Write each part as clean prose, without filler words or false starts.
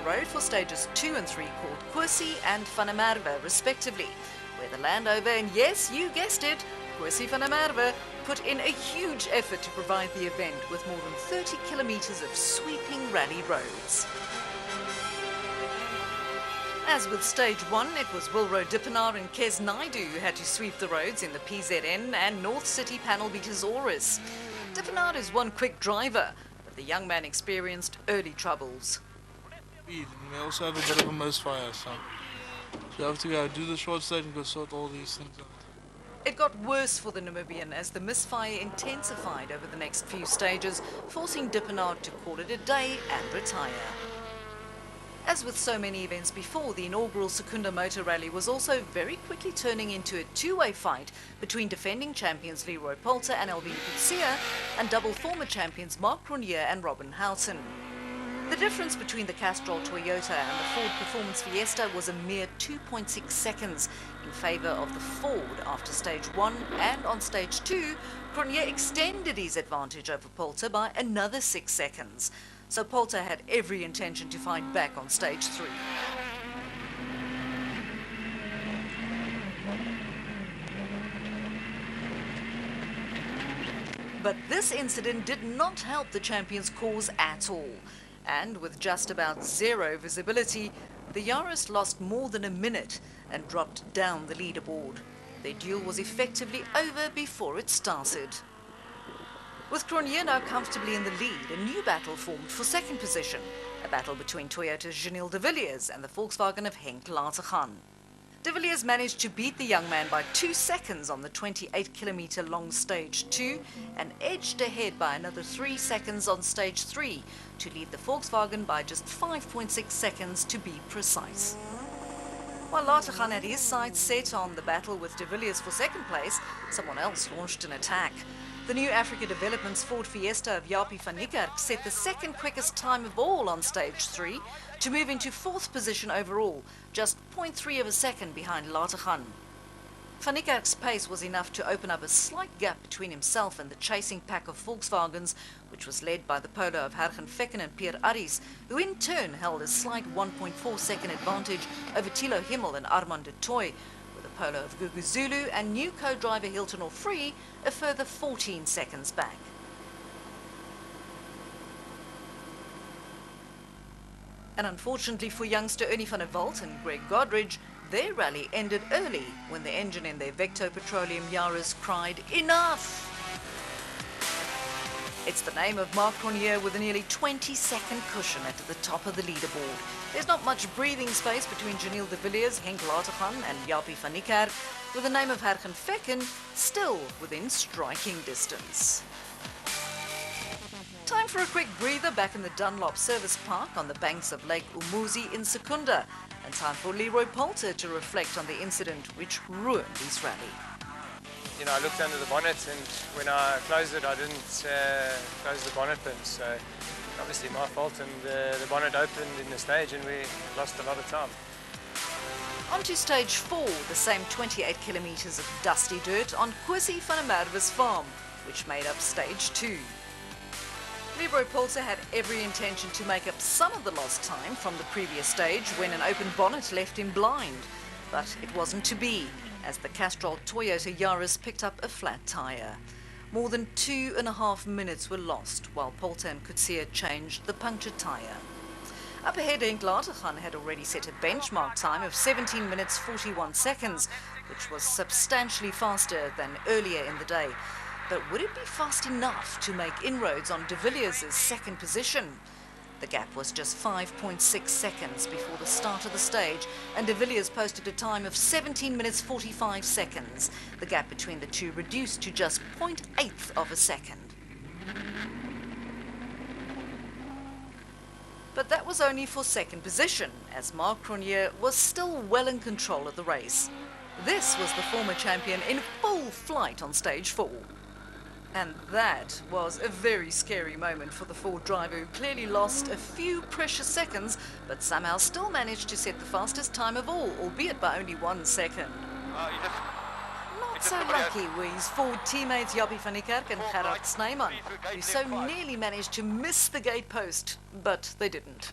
road for stages 2 and 3 called Kwesi and Van der Merwe respectively, where the Land Rover, and yes, you guessed it, Kwesi Van der Merwe, put in a huge effort to provide the event with more than 30 kilometers of sweeping rally roads. As with stage 1, it was Wilro Dippenaar and Kes Naidu who had to sweep the roads in the PZN and North City panel beat Azores. Dippenaar is one quick driver, but the young man experienced early troubles. We also have a bit of a misfire, so you have to go do the short stage and go sort all these things out. It got worse for the Namibian as the misfire intensified over the next few stages, forcing Dippenaar to call it a day and retire. As with so many events before, the inaugural Secunda Motor Rally was also very quickly turning into a two-way fight between defending champions Leroy Poulter and Albin Coetzee and double former champions Mark Cronje and Robin Houghton. The difference between the Castrol Toyota and the Ford Performance Fiesta was a mere 2.6 seconds in favour of the Ford after stage 1, and on stage 2, Cronje extended his advantage over Poulter by another 6 seconds. So Poulter had every intention to fight back on stage 3. But this incident did not help the champions' cause at all. And with just about zero visibility, the Yaris lost more than a minute and dropped down the leaderboard. Their duel was effectively over before it started. With Cronje now comfortably in the lead, a new battle formed for second position, a battle between Toyota's Janil de Villiers and the Volkswagen of Henk Lateghan. De Villiers managed to beat the young man by 2 seconds on the 28-kilometer long stage 2 and edged ahead by another 3 seconds on stage 3 to lead the Volkswagen by just 5.6 seconds to be precise. While Lateghan had his sights set on the battle with de Villiers for second place, someone else launched an attack. The new Africa Developments Ford Fiesta of Japie van Niekerk set the second quickest time of all on stage 3 to move into 4th position overall, just 0.3 of a second behind Lateghan. Van Niekerk's pace was enough to open up a slight gap between himself and the chasing pack of Volkswagens, which was led by the Polo of Hergen Fecken and Pierre Arries, who in turn held a slight 1.4 second advantage over Thilo Himmel and Armand de Toy, with the Polo of Gugu Zulu and new co-driver Hilton Orfree a further 14 seconds back. And unfortunately for youngster Ernie van der Walt and Greg Godridge, their rally ended early when the engine in their Vecto Petroleum Yaris cried, "Enough!" It's the name of Mark Cronje with a nearly 20-second cushion at the top of the leaderboard. There's not much breathing space between Janil de Villiers, Henk Lateghan and Japie van Niekerk, with the name of Hergen Fecken still within striking distance. Time for a quick breather back in the Dunlop Service Park on the banks of Lake Umuzi in Secunda, and time for Leroy Poulter to reflect on the incident which ruined his rally. You know, I looked under the bonnet, and when I closed it, I didn't close the bonnet pin, so obviously my fault, and the bonnet opened in the stage and we lost a lot of time. On to stage 4, the same 28 kilometres of dusty dirt on Kwesi van der Merwe's farm, which made up stage 2. Leroy Poulter had every intention to make up some of the lost time from the previous stage when an open bonnet left him blind. But it wasn't to be, as the Castrol Toyota Yaris picked up a flat tyre. More than 2.5 minutes were lost while Poulter and Coetzee changed the punctured tyre. Up ahead, Henk Lateghan had already set a benchmark time of 17 minutes 41 seconds, which was substantially faster than earlier in the day. But would it be fast enough to make inroads on de Villiers' second position? The gap was just 5.6 seconds before the start of the stage, and de Villiers posted a time of 17 minutes 45 seconds. The gap between the two reduced to just 0.8 of a second. But that was only for second position, as Mark Cronje was still well in control of the race. This was the former champion in full flight on stage 4. And that was a very scary moment for the Ford driver, who clearly lost a few precious seconds, but somehow still managed to set the fastest time of all, albeit by only 1 second. Not so lucky were his Ford teammates Japie van Niekerk and Gerard Snyman, who so nearly managed to miss the gate post, but they didn't.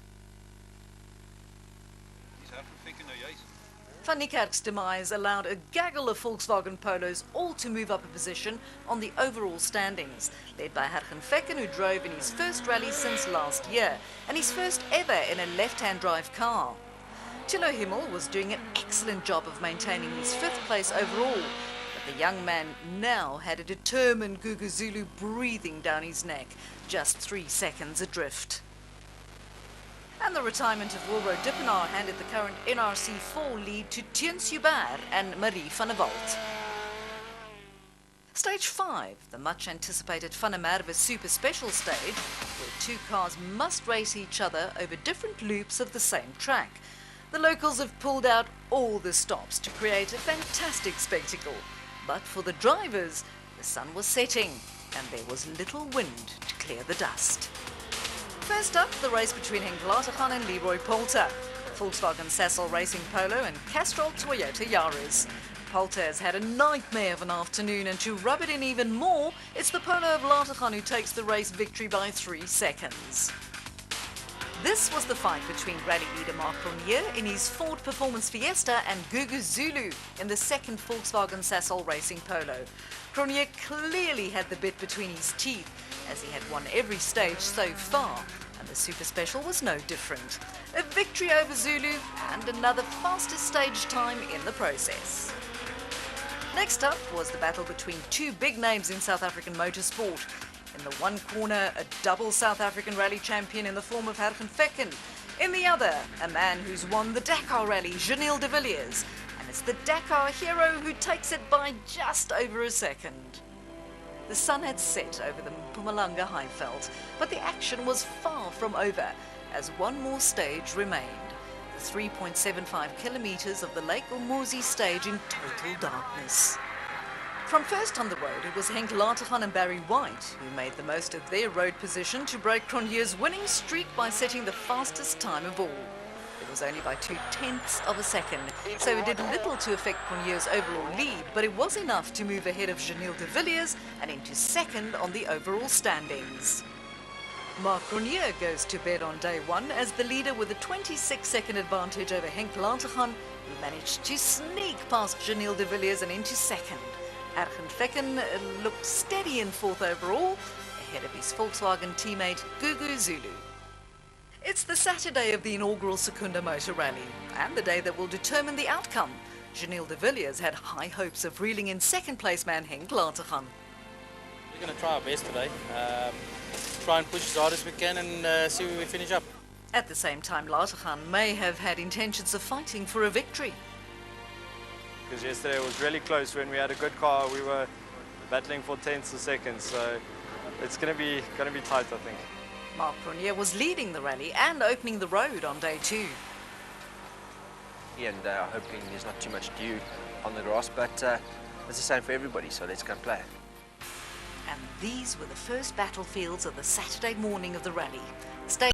Van Niekerk's demise allowed a gaggle of Volkswagen Polos all to move up a position on the overall standings, led by Hergen Vecken, who drove in his first rally since last year, and his first ever in a left-hand drive car. Thilo Himmel was doing an excellent job of maintaining his 5th place overall, but the young man now had a determined Gugu Zulu breathing down his neck, just 3 seconds adrift. And the retirement of Wilro Dippenaar handed the current NRC4 lead to Theuns Hubert and Marie van der Walt. Stage 5, the much-anticipated Van der Merwe Super Special stage, where 2 cars must race each other over different loops of the same track. The locals have pulled out all the stops to create a fantastic spectacle. But for the drivers, the sun was setting and there was little wind to clear the dust. First up, the race between Henk Latergan and Leroy Poulter, Volkswagen Sassel Racing Polo and Castrol Toyota Yaris. Poulter has had a nightmare of an afternoon, and to rub it in even more, it's the Polo of Latergan who takes the race victory by 3 seconds. This was the fight between rally leader Marc Cronje in his Ford Performance Fiesta and Gugu Zulu in the 2nd Volkswagen Sassel Racing Polo. Cronje clearly had the bit between his teeth, as he had won every stage so far, and the Super Special was no different. A victory over Zulu and another fastest stage time in the process. Next up was the battle between 2 big names in South African motorsport. In the one corner, a double South African rally champion in the form of Hergen Vecken. In the other, a man who's won the Dakar Rally, Janil de Villiers. And it's the Dakar hero who takes it by just over a second. The sun had set over the Mpumalanga Highveld, but the action was far from over, as one more stage remained. The 3.75 kilometers of the Lake Umuzi stage in total darkness. From first on the road, it was Henk Latergan and Barry White who made the most of their road position to break Cronje's winning streak by setting the fastest time of all. It was only by 0.2 of a second, so it did little to affect Cronje's overall lead, but it was enough to move ahead of Janil de Villiers and into 2nd on the overall standings. Marc Cronje goes to bed on day 1 as the leader with a 26-second advantage over Henk Latergan, who managed to sneak past Janil de Villiers and into 2nd. Hergen Vecken looked steady in 4th overall, ahead of his Volkswagen teammate Gugu Zulu. It's the Saturday of the inaugural Secunda Motor Rally, and the day that will determine the outcome. Janil de Villiers had high hopes of reeling in 2nd place man Henk Latergan. We're going to try our best today, try and push as hard as we can and see where we finish up. At the same time, Latergan may have had intentions of fighting for a victory. Because yesterday it was really close. When we had a good car, we were battling for tenths of seconds, so it's going to be tight, I think. Marc Cronje was leading the rally and opening the road on day 2. Yeah, and hoping there's not too much dew on the grass, but it's the same for everybody, so let's go and play. And these were the first battlefields of the Saturday morning of the rally. Stay